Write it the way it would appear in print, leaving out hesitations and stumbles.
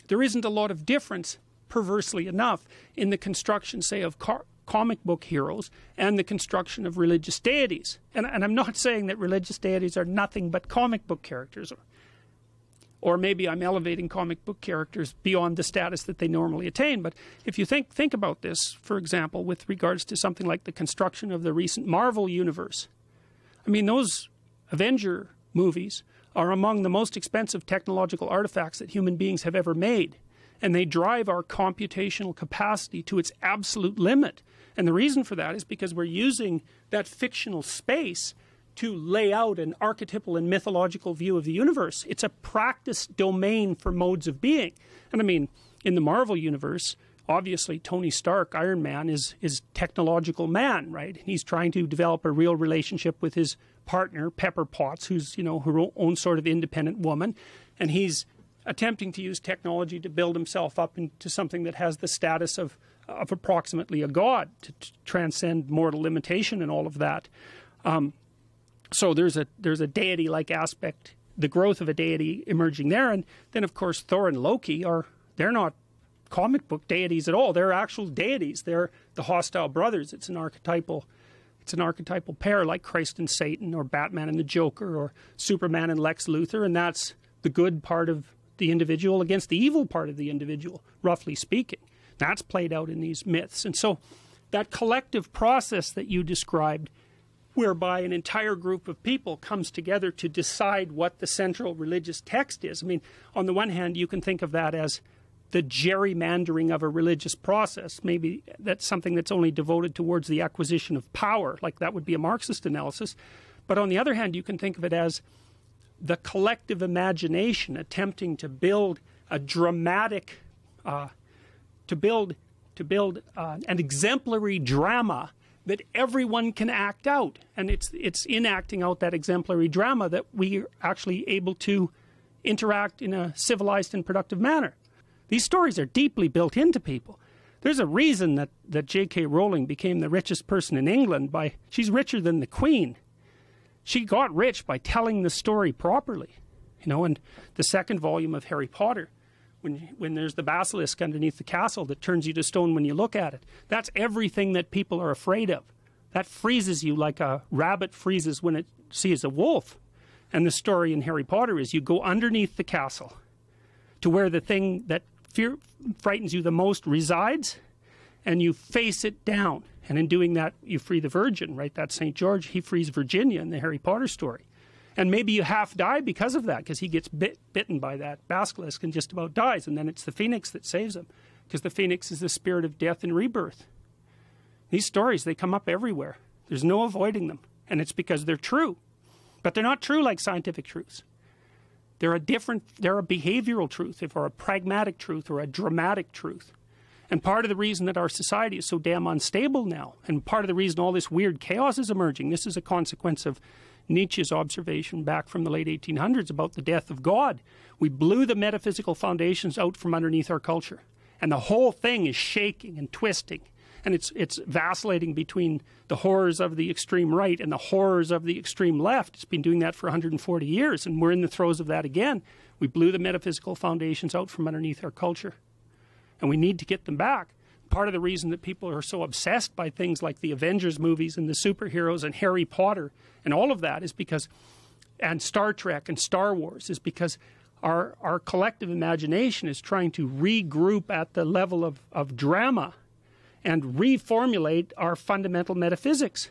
there isn't a lot of difference, perversely enough, in the construction, say, of comic book heroes and the construction of religious deities. And I'm not saying that religious deities are nothing but comic book characters, or maybe I'm elevating comic book characters beyond the status that they normally attain. But if you think about this, for example, with regards to something like the construction of the recent Marvel universe, I mean, those Avenger movies are among the most expensive technological artifacts that human beings have ever made. And they drive our computational capacity to its absolute limit. And the reason for that is because we're using that fictional space to lay out an archetypal and mythological view of the universe. It's a practice domain for modes of being. And I mean, in the Marvel universe, obviously Tony Stark, Iron Man, is technological man, right? He's trying to develop a real relationship with his partner, Pepper Potts, who's, you know, her own sort of independent woman. And he's attempting to use technology to build himself up into something that has the status of approximately a god, to transcend mortal limitation and all of that. So there's a deity-like aspect, the growth of a deity emerging there. And then, of course, Thor and Loki they're not comic book deities at all. They're actual deities. They're the hostile brothers. It's an archetypal pair, like Christ and Satan, or Batman and the Joker, or Superman and Lex Luthor. And that's the good part of the individual against the evil part of the individual, roughly speaking. That's played out in these myths. And so that collective process that you described, whereby an entire group of people comes together to decide what the central religious text is. I mean, on the one hand, you can think of that as the gerrymandering of a religious process. Maybe that's something that's only devoted towards the acquisition of power, like that would be a Marxist analysis. But on the other hand, you can think of it as the collective imagination attempting to build a dramatic, to build an exemplary drama that everyone can act out. And it's in acting out that exemplary drama that we are actually able to interact in a civilized and productive manner. These stories are deeply built into people. There's a reason that J.K. Rowling became the richest person in England. She's richer than the Queen. She got rich by telling the story properly. You know, and the second volume of Harry Potter, when there's the basilisk underneath the castle that turns you to stone when you look at it, that's everything that people are afraid of. That freezes you like a rabbit freezes when it sees a wolf. And the story in Harry Potter is you go underneath the castle to where the thing that frightens you the most resides, and you face it down. And in doing that, you free the virgin, right? That's St. George. He frees Virginia in the Harry Potter story. And maybe you half die because of that, because he gets bitten by that basilisk and just about dies. And then it's the phoenix that saves him, because the phoenix is the spirit of death and rebirth. These stories, they come up everywhere. There's no avoiding them. And it's because they're true. But they're not true like scientific truths. They're a behavioral truth, or a pragmatic truth, or a dramatic truth. And part of the reason that our society is so damn unstable now, and part of the reason all this weird chaos is emerging, this is a consequence of Nietzsche's observation back from the late 1800s about the death of God. We blew the metaphysical foundations out from underneath our culture. And the whole thing is shaking and twisting. And it's vacillating between the horrors of the extreme right and the horrors of the extreme left. It's been doing that for 140 years, and we're in the throes of that again. We blew the metaphysical foundations out from underneath our culture. And we need to get them back. Part of the reason that people are so obsessed by things like the Avengers movies and the superheroes and Harry Potter and all of that is because, and Star Trek and Star Wars, is because our collective imagination is trying to regroup at the level of drama and reformulate our fundamental metaphysics.